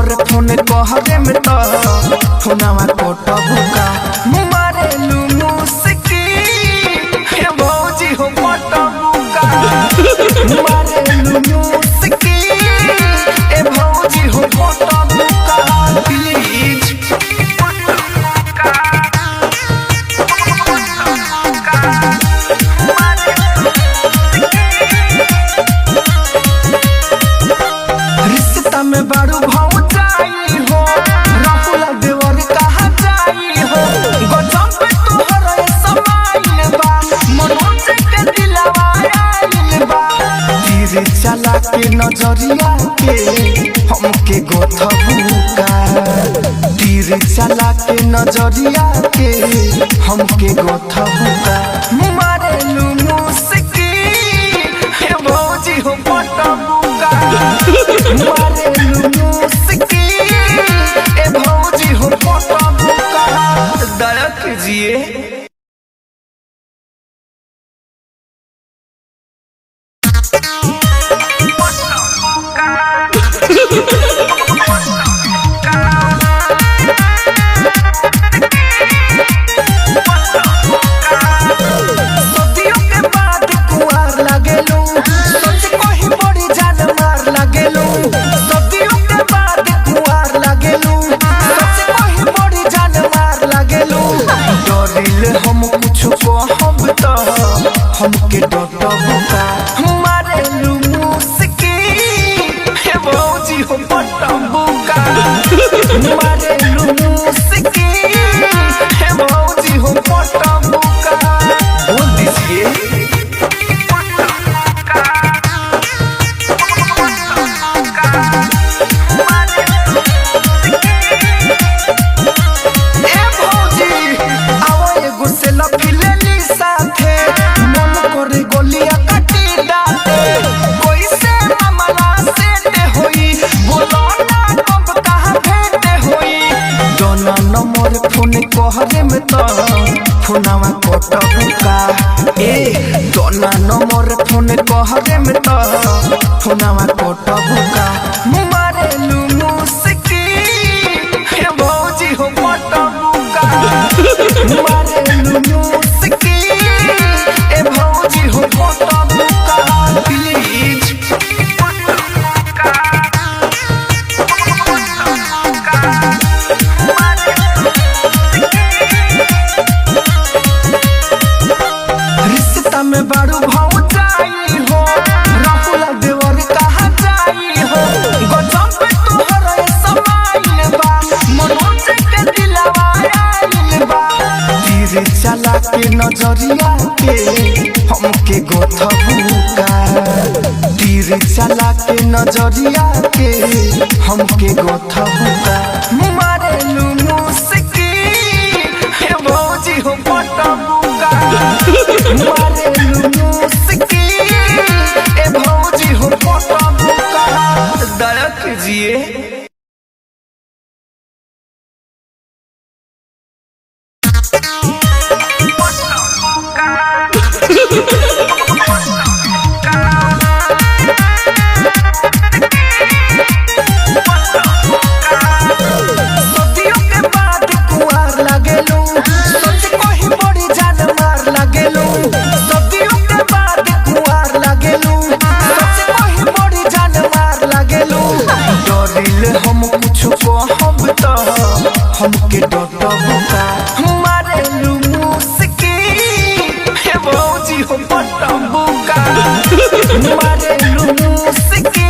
मोर phone कहरे में तो फोनवा कोटबुका मारेलू मुस्की हे भौजी हो कोटबुका मारेलू मुस्की ए भौजी हो कोटबुका प्लीज रिश्ता में बारू भौजाई हो राहुल देवर कहा जाई हो गजब पे तोहरा समाइल बा मनोज के दिलवा आइल बा तीर चला के नजरिया के हमके गोथबुका तीर चला के नजरिया के हमके गोथबुका मारेलू मुस्की हे भौजी हो पटबुका मारेलू मुस्की ए भौजी हो पटबुका दया कीजिए। हमके डटबुका मारेलू मुस्की हे भौजी हो पटबुका मारेलू मुस्की हे भौजी हो पटबुका बोल दीजिए। फोन कहरे में तो फोनवा कोटबुका ए दोना नंबर फोन कहरे में तो फोनवा कोटबुका मारेलू मुस्की हे भौजी हो पटबुका मारेलू मुस्की ए भौजी हो पटबुका प्लीज में बारू भौजाई हो राहुल देवर कहा जाई हो गजब पे तोहरा समाइल बा मनोज के दिलवा आइल बा तीर चला के नजरिया के हमके गोथबुका तीर चला के नजरिया के हमके गोथबुका मारेलू मुस्की हे भौजी हो पटबुका मारेलू मुस्की ए भौजी हो पटबुका दया कीजिए। हम कुछ कहब तो हमके डटबुका मारेलू मुस्की हे भौजी हो पटबुका मारेलू मुस्की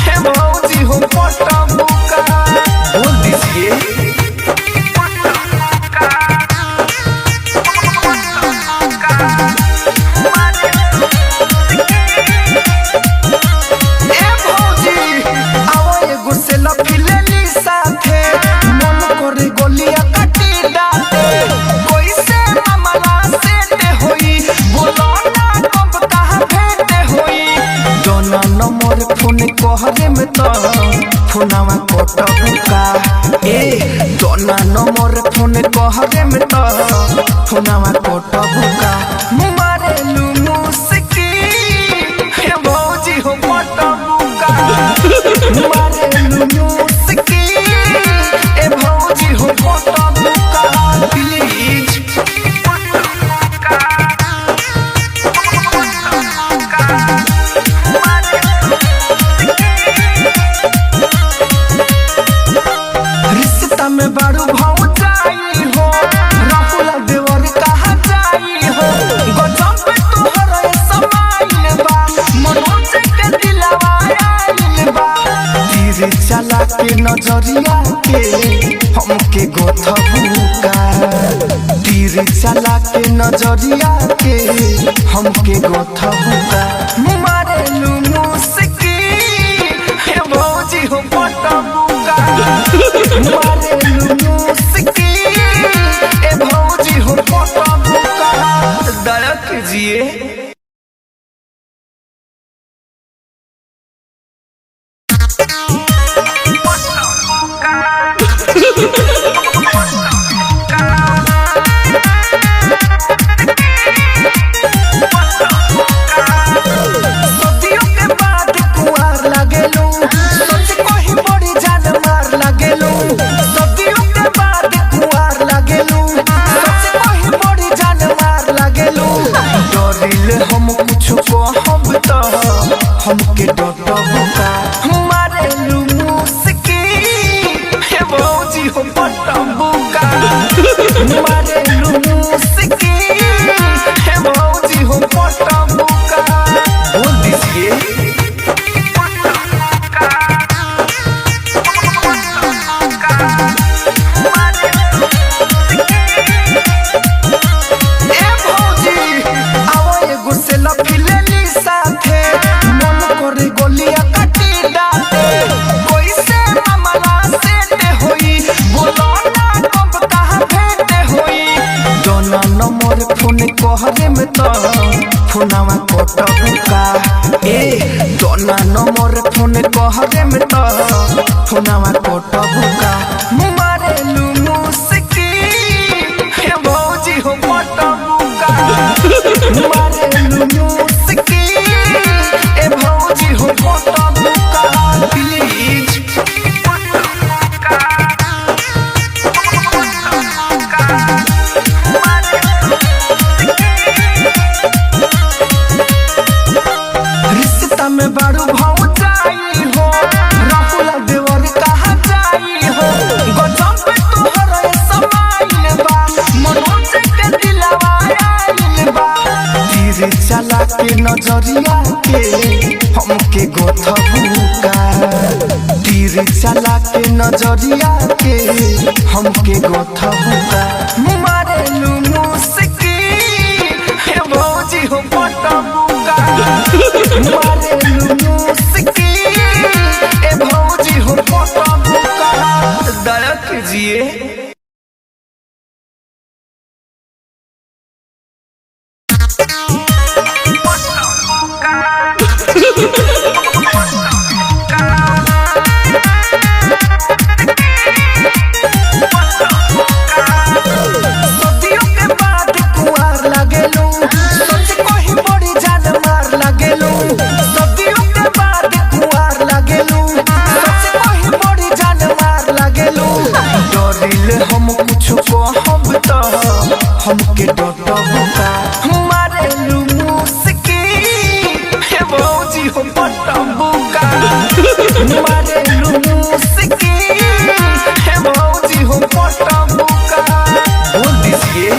हे भौजी हो पटबुका बोल दीजिए। फोन कहरे में तो फोनवा कोटबुका ए दोना नंबर फोन कहरे में तो फोनवा कोटबुका मारेलू मुस्की हे भौजी हो पटबुका मारेलू मुस्की रिश्ता में बारू भाव जाई हो राहुल देवर कहा जाई हो गजब पे तोहरा समाइल बा मनोज के दिलवा आइल बा तीर चला के नजरिया के हमके गोथबुका तीर चला के नजरिया के हमके गोथबुका मारे मुस्की हे भौजी हो पटबुका मारे मुस्की ए भौजी हो पटबुका दया कीजिए। हमके डटबुका मारे मुस्की हे भौजी हो पटबुका मारे मुस्की हे भौजी हो पटबुका बोल दीजिए। कहरे में तो फोनवा कटबुका ए दोना नंबर फोन कहरे में तो फोनवा कटबुका मारे मुस्की हे भौजी हो पटबुका मारे मुस्की ए भौजी हो पटबुका प्लीज। में बारू भाव जाई हो राहुल देवर कहा जाई हो गजब पे तोहरा समाइल बा मनोज के दिलवा आइल बा तीर चला के नजरिया के हमके गोथबुका तीर चला के नजरिया के हमके गोथबुका मारे मुस्की हे भौजी हो पटबुका मारे मुस्की ए भौजी हो पटबुका दया कीजिए। हमके डटबुका मारे मुस्की हे भौजी हो पटबुका मारे मुस्की हे भौजी हो पटबुका बोल दीजिए।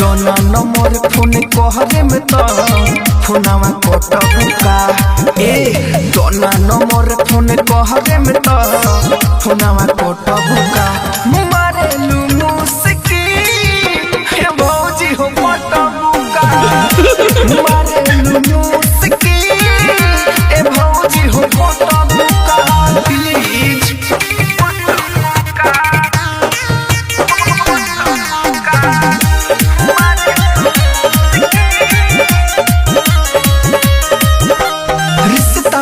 फोन कहरे में तो फोनवा कटबुका ए दोना नंबर फोन कहरे में तो फोनवा कटबुका मारे मुस्की हे भौजी हो पटबुका मारे मुस्की ए भौजी हो पटबुका प्लीज।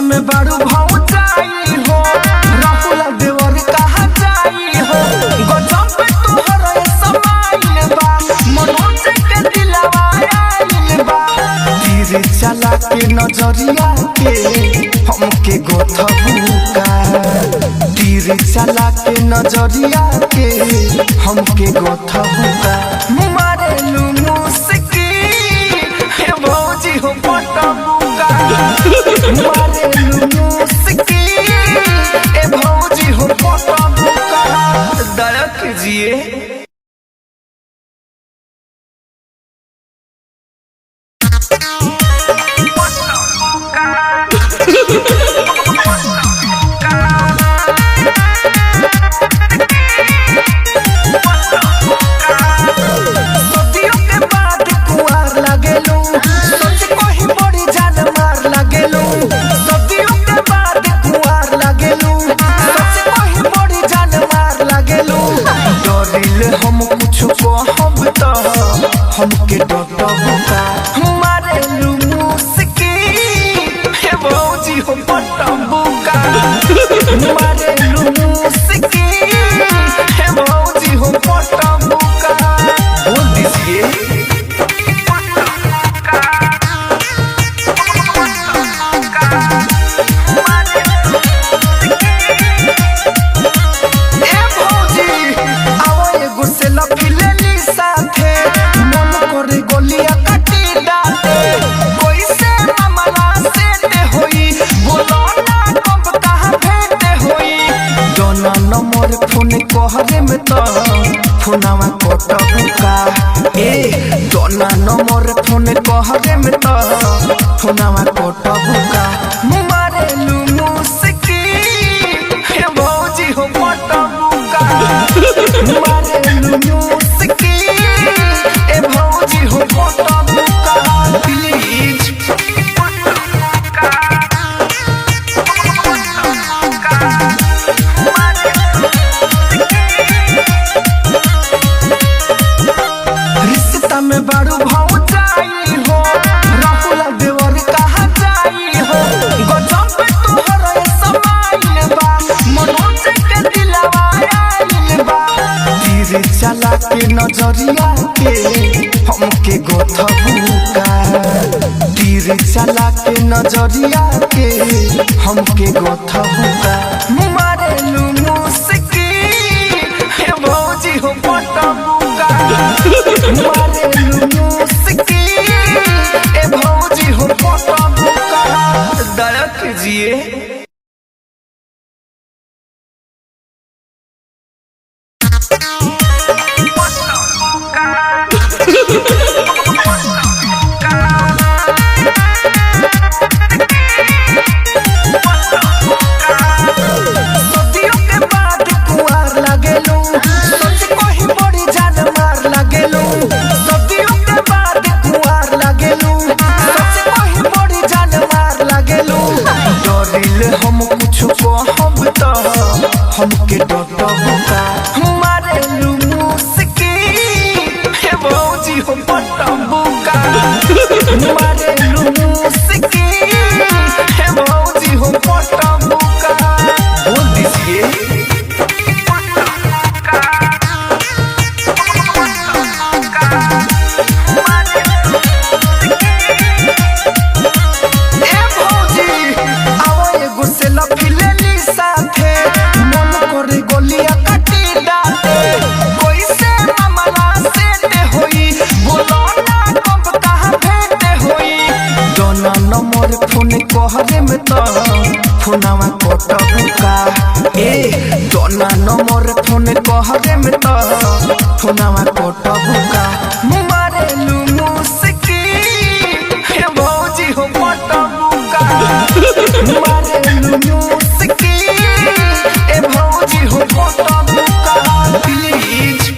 में बारू भाव जाई हो राहुल देवर कहा जाई हो गजब पे तोहरा समाइल बा मनोज के दिलवा आइल बा के नजरिया के हमके गोथबुका तीर चला के नजरिया के हमके गोथबुका मारेलू मुस्की हे भौजी हो पटबुका मारेलू मुस्की ए भौजी हो पटबुका दया कीजिए। हमके डटबुका मारेलू मुस्की हे भौजी हो पटबुका मारेलू मुस्की हे भौजी हो पटबुका बोल दीजिए। फोन कहरे में तो फोनवा कटबुका ए दोना नंबर फोन कहरे में तो फोनवा कटबुका मारेलू मुस्की हे भौजी हो पटबुका मारेलू मुस्की ए भौजी हो पटबुका प्लीज। में बारू भाव जाई हो राहुल देवर कहा जाई हो गजब पे तोहर समाइल बा मनोज के दिलवा आइल बा तीर चला के नजरिया के हमके गोथबुका तीर चला के नजरिया के हमके गोथबुका मारेलू मुस्की हे भौजी हो पटबुका मारेलू मुस्की ए भौजी हो पटबुका दया कीजिए। हमके डटबुका मारेलू मुस्की हे भौजी हो पटबुका मारेलू मुस्की हे भौजी हो पटबुका बोल दीजिए। फोन कहरे में तो फोनवा कटबुका ए दोना नंबर फोन कहरे में तो फोनवा कटबुका मारेलू मुस्की हे भौजी हो पटबुका मारेलू मुस्की ए भौजी हो पटबुका प्लीज।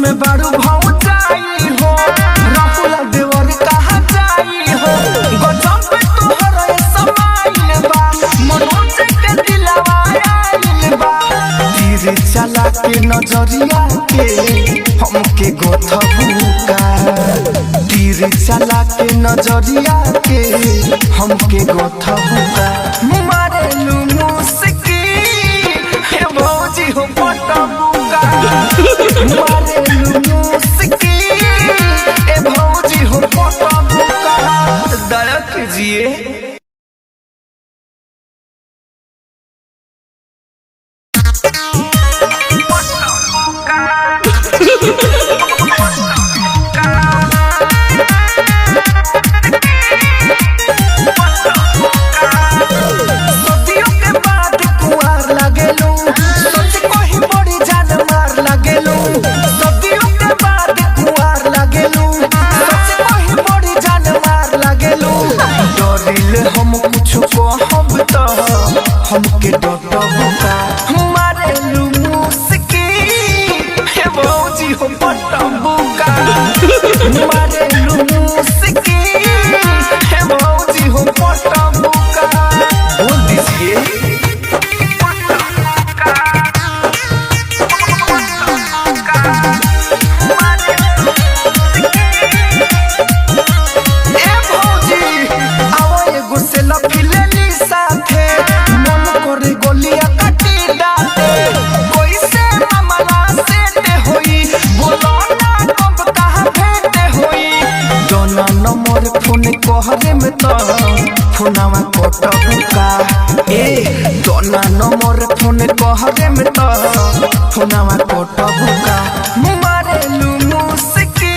में बारू भाव जाई हो राहुल देवर कहा जाई हो गजब पे तोहर समाइल बा मनोज के दिलवा आइल बा तीर चला के नजरिया के हमके गोथबुका तीर चला के नजरिया के हमके गोथबुका मारेलू मुस्की को हम तो हमके डटबुका मारे लू मुस्की हे भौजी हो पटबुका मारे लू मुस्की हे भौजी हो पटबुका बोल दीजिए कहरे में तो फोनवा कटबुका ए दोना नंबर फोन कहरे में तो फोनवा कटबुका मारे लू मुस्की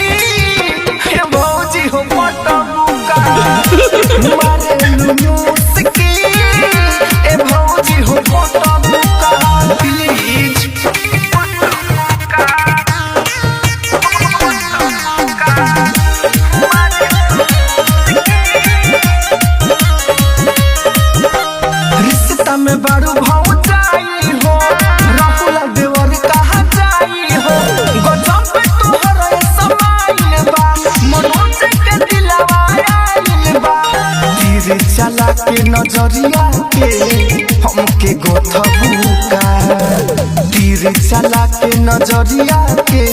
हे भौजी हो पटबुका मारे लू मुस्की ए भौजी हो पटबुका प्लीज में बारू भाव जाई हो राहुल देवर कहा जाई हो गजब पे तोहरा समाइल बा मनोज के दिलवा आइल बा तीर चला के नजरिया के हमके गोथबुका तीर चला के नजरिया के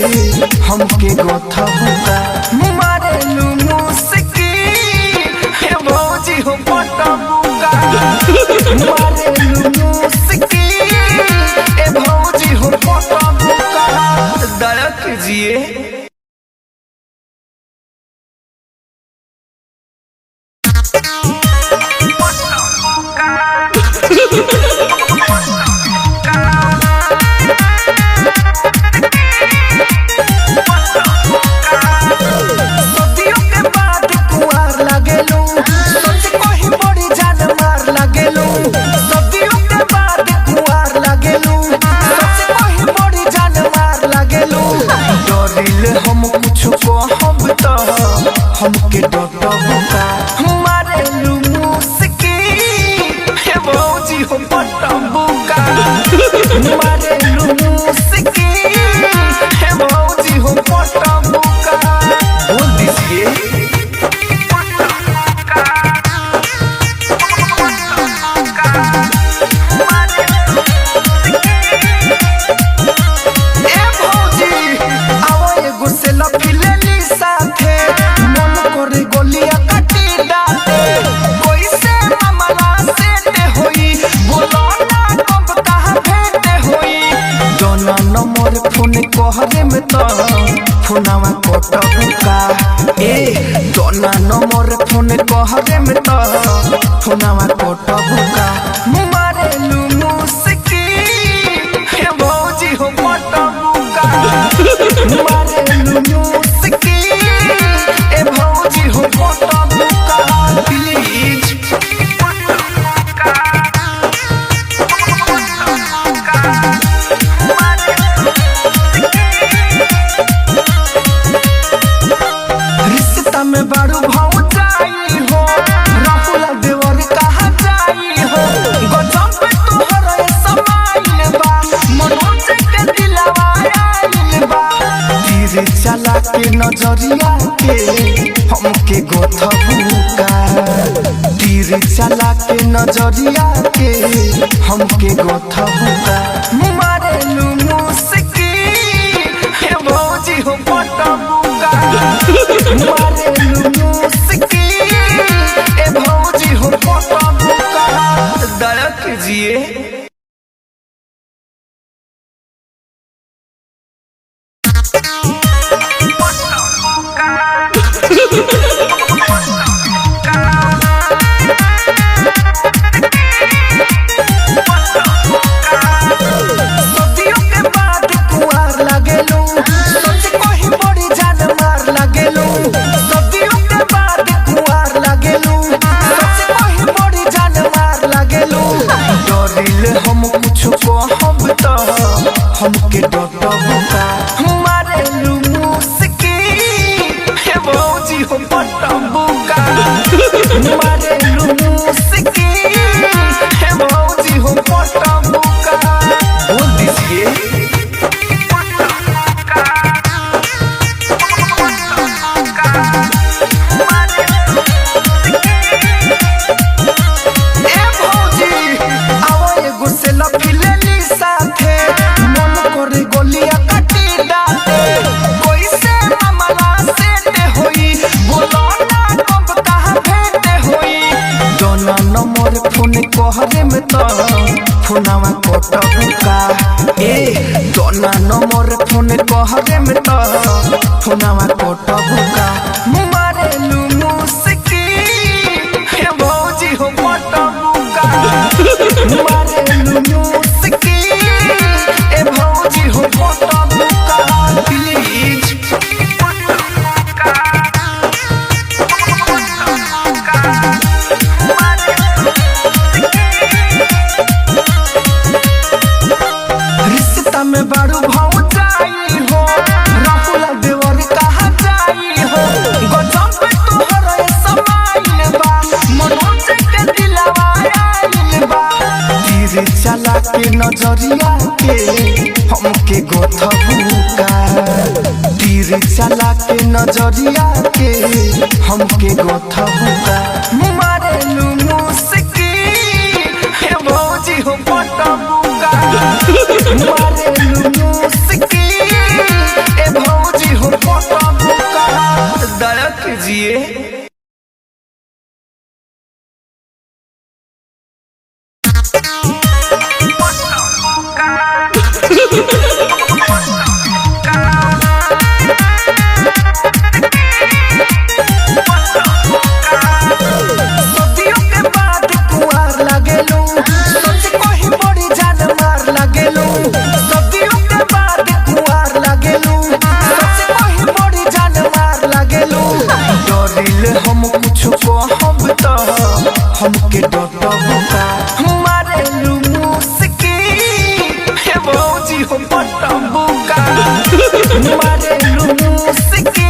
हमके गोथबुका मारे लू मुस्की हे भौजी हो पटबुका मारे मुस्की ए भौजी हो पटबुका दया कीजिए सदियों के बाद कुआर लागेलू सोच कोही बड़ी जान मार लागेलू सदियों के बाद कुआर लागेलू सोच कोही बड़ी जान मार लागेलू डरिल हम कुछ को हम तो हमके डटबुका मारे लू मुस्की हे भौजी हो पटबुका मारे लू मुस्की हे भौजी हो पटबुका बोल दीजिए फोन कहरे में तो फोनवा कटबुका ए दोना नंबर फोन कहरे में तो फोनवा कटबुका मारे लू मुस्की हे भौजी हो पटबुका मारे लू मुस्की ए भौजी हो पटबुका प्लीज में बारू भाव जाई हो राहुल देवर कहा जाई हो गजब पे तोहरा समाइल बा मनोज के दिलवा आइल बा तीर चला के नजरिया के हमके गोथबुका तीर चला के नजरिया के हमके गोथबुका मारे लू मुस्की हे भौजी हो पटबुका मारे लू मुस्की ए भौजी हो पटबुका दया कीजिए सदियों के बाद कुआर लागेलू सोच कोही बड़ी जान मार लागेलू सदियों के बाद कुआर लागेलू सोच कोही बड़ी जान मार लागेलू डरिल हम कुछ को हम तो हमके डटबुका मारे लू मुस्की हे भौजी हो पटबुका मारे लू मुस्की कहरे में तो फोनवा कटबुका ए दोना नंबर फोन कहरे में तो फोनवा कटबुका मारेलू मुस्की हे भौजी हो कटबुका मारेलू मुस्की ए भौजी हो कटबुका प्लीज में बारू भाव जाई हो राहुल देवर कहा जाई हो गजब पे तोहर समाइल बा मनोज के दिलवा आइल बा तीर चला के नजरिया के हमके गोथबुका तीर चला के नजरिया के हमके गोथबुका मारेलू मुस्की हे भौजी हो पटबुका मारेलू मुस्की ए भौजी हो पटबुका दया कीजिए हमके डटबुका मारेलू मुस्की हे भौजी हो पटबुका मारेलू मुस्की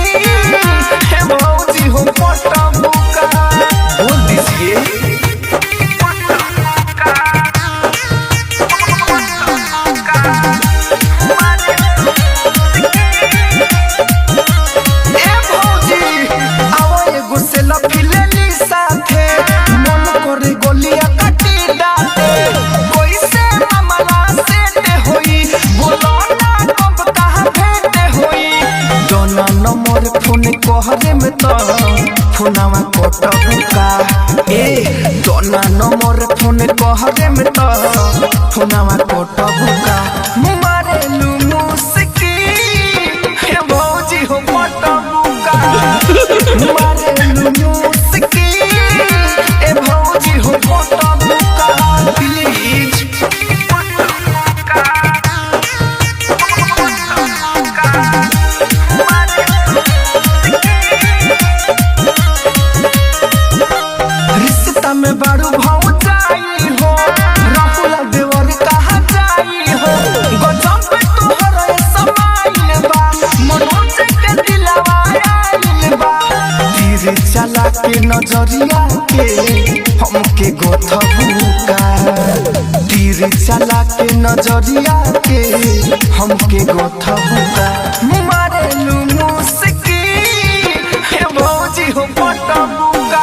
हे भौजी हो पटबुका बोल दीजिए फोन कहरे में तो फोनवा कटबुका ए दोना नंबर फोन कहरे में तो फोनवा कटबुका मारेलू मुस्की हे भौजी हो पटबुका मारेलू मुस्की ए भौजी हो पटबुका प्लीज में बारू भाव जाई हो राहुल देवर कहा जाई हो गजब पे तोहर समाइल बा मनोज के दिलवा आइल बा तीर चला के नजरिया के हमके गोथबुका तीर चला के नजरिया के हमके गोथबुका मारेलू मुस्की हे भौजी हो पटबुका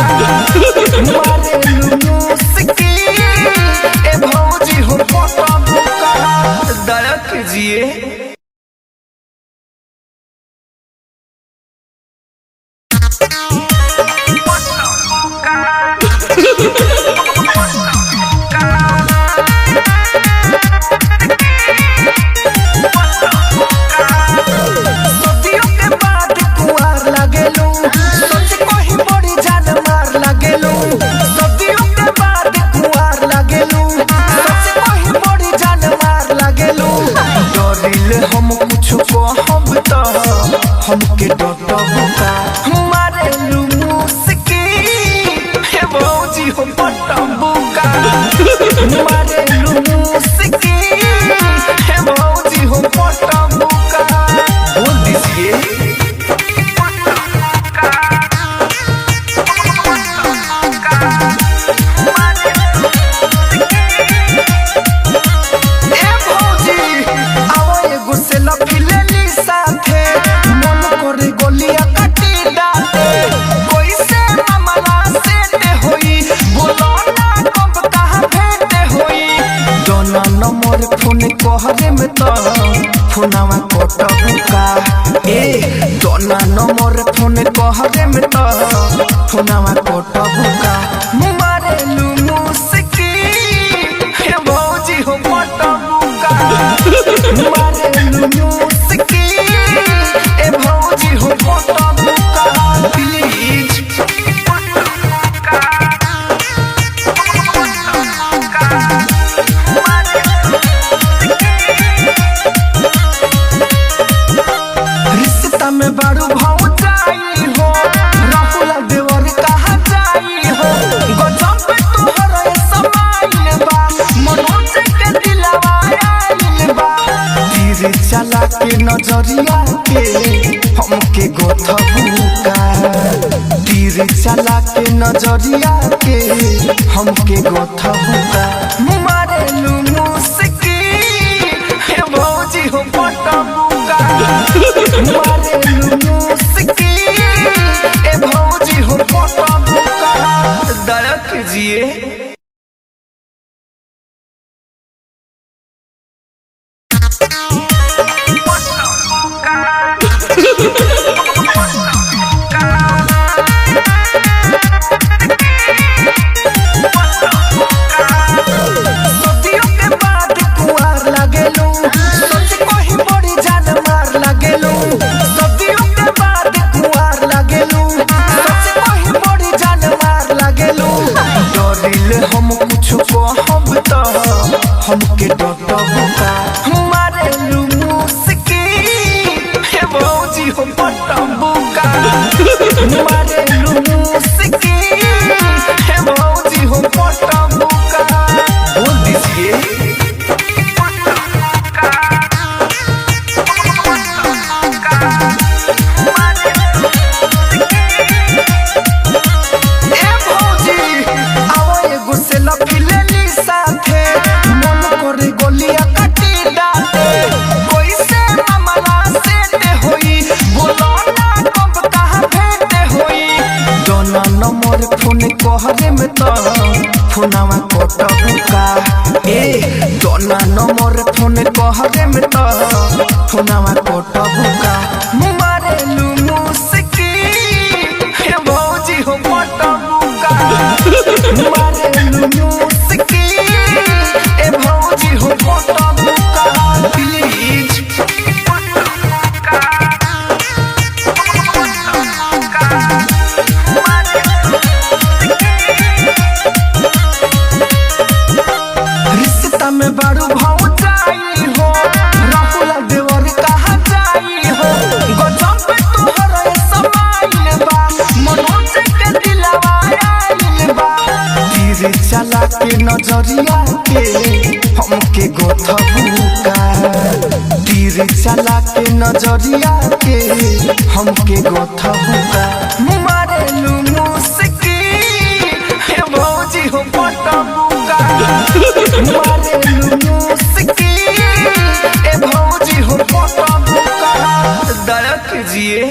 मारेलू मुस्की ए भौजी हो पटबुका दया कीजिए हम कुछ कहब तो हमके डटबुका मारेलू मुस्की हे भौजी हो पटबुका मारेलू मुस्की हे भौजी हो पटबुका बोल दीजिए फोन कहरे में तो फोनवा कटबुका ए दोना नंबर फोन कहरे में तो फोनवा कटबुका मारेलू मुस्की मारेलू मुस्की ए भौजी हो पटबुका प्लीज रिश्ता में बारू भौजाई हो राहुल देवर कहाँ जाई हो गजब पे तोहरा समाइल बा मनोज के दिलवा आइल बा तीर चला के नजरिया के हमके गोथबुका तीर चला के नजरिया के हमके गोथबुका मारेलू मुस्की हे भौजी हो पटबुका मारेलू मुस्की ए भौजी हो पटबुका दया कीजिए हमके डटबुका मारेलू मुस्की हे भौजी हो पटबुका मारेलू मुस्की हे भौजी हो पटबुका बोल दीजिए फोन कहरे में तो फोनवा कटबुका ए दोना नंबर फोन कहरे में तो फोनवा कटबुका मारेलू मुस्की हे भौजी हो पटबुका मारेलू मुस्की ए भौजी हो पटबुका प्लीज में बारू भौजाई हो राहुल देवर कहाँ जाई हो गजब पे तोहरा समाइल बा मनोज के दिलवा आइल बा तीर चला के नजरिया के हमके गोथबुका तीर चला के नजरिया के हमके गोथबुका मारेलू मुस्की हे भौजी हो पटबुका मारेलू मुस्की ए भौजी हो पटबुका दया कीजिए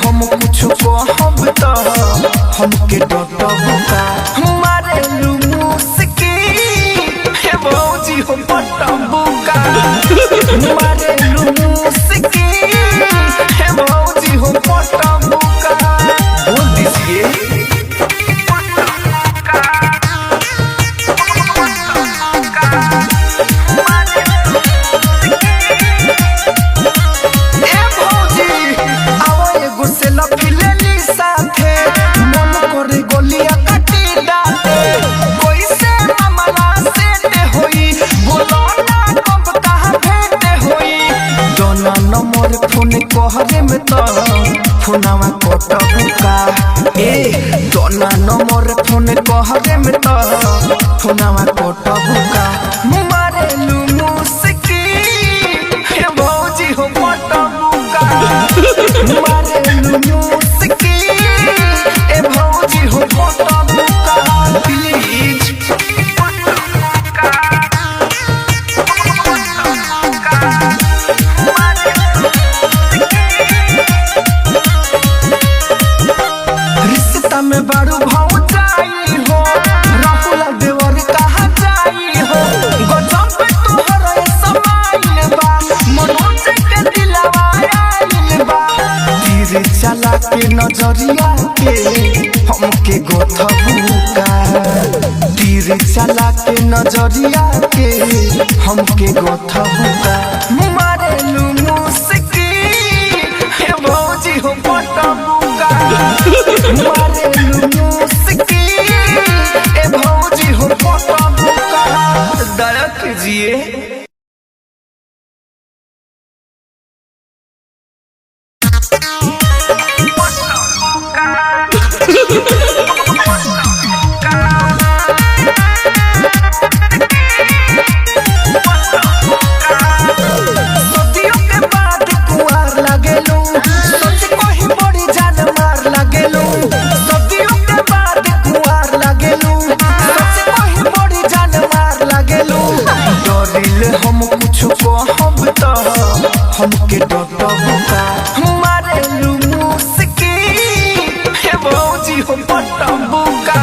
हम कुछ कहब तो हमके डटबुका मारेलू मुस्की हे भौजी हो पटबुका मारेलू मुस्की हे भौजी हो पटबुका बोल दीजिए फोन कहरे में तो फोनवा कटबुका ए दोना नंबर फोन कहरे में तो फोनवा कटबुका मारेलू मुस्की हे भौजी हो पटबुका मारेलू मुस्की ए भौजी हो पटबुका प्लीज पटबुका नजरिया के हमके गोथबुका तीर चला के नजरिया के हमके गोथबुका मारेलू मुस्की हे भौजी हो पटबुका मारेलू मुस्की ए भौजी हो पटबुका दया कीजिए। हमके डटबुका मारेलू मुस्की हे भौजी हो पटबुका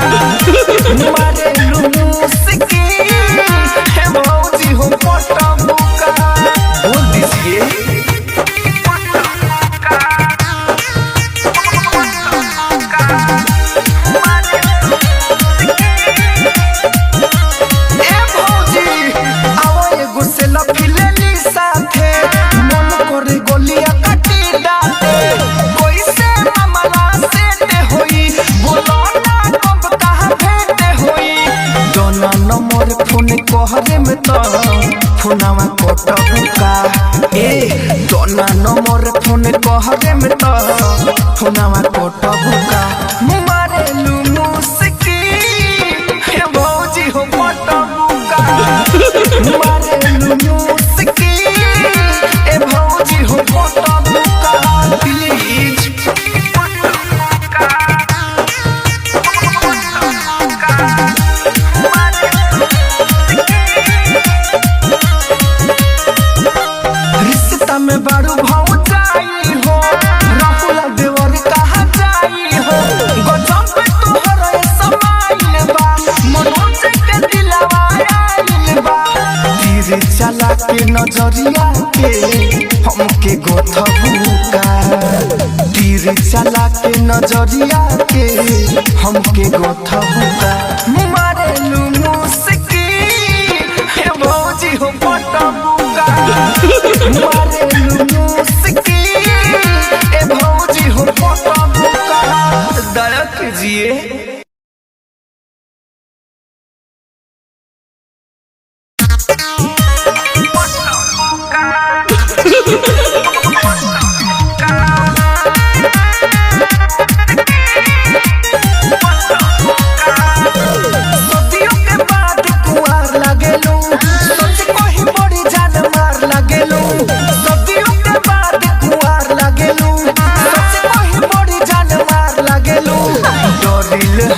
मारेलू मुस्की हे भौजी हो पटबुका बोल दीजिए। फोन कहरे में तो फोनवा कटबुका ए दोना नंबर फोन कहरे में तो फोनवा कटबुका मारेलू मुस्की हे भौजी हो पटबुका मारेलू मुस्की ए भौजी हो पटबुका प्लीज। में बारू भाव जाई हो राहुल देवर कहा जाई हो गजब पे तोहर समाइल बा मनोज के दिलवा आइल बा तीर चला के नजरिया के हमके गोथबुका तीर चला के नजरिया के हमके गोथबुका मारेलू मुस्की हे भौजी हो पटबुका मारेलू मुस्की ए भौजी हो पटबुका दया कीजिए।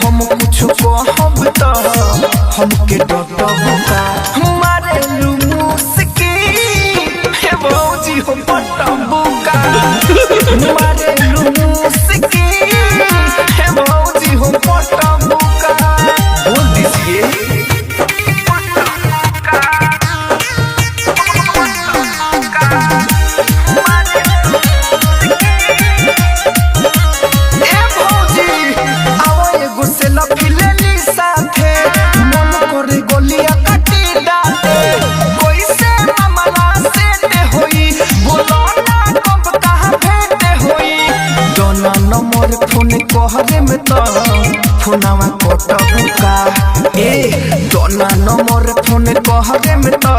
हम कुछ कहब तो हमके डटबुका मारेलू मुस्की हे भौजी हो पटबुका मारेलू मुस्की हे भौजी हो पटबुका बोल दीजिए। फोन कहरे में तो फोनवा कटबुका ए दोना नंबर फोन कहरे में तो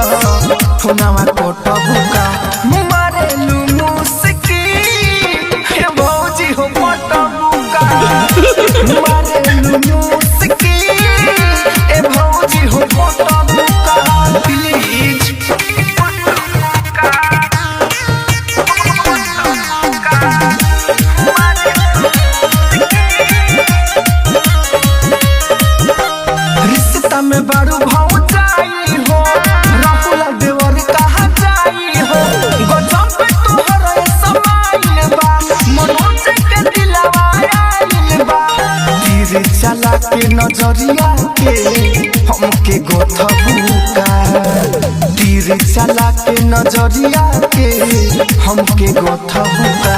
फोनवा कटबुका मारेलू मुस्की हे भौजी हो पटबुका मारेलू मुस्की ए भौजी हो पटबुका प्लीज। में बारू भाव जाई हो राहुल देवर कहा जाई हो गजब पे तोहर समाइल बा मनोज के दिलवा आइल बा तीर चला के नजरिया के हमके गोथबुका तीर चला के नजरिया के हमके गोथबुका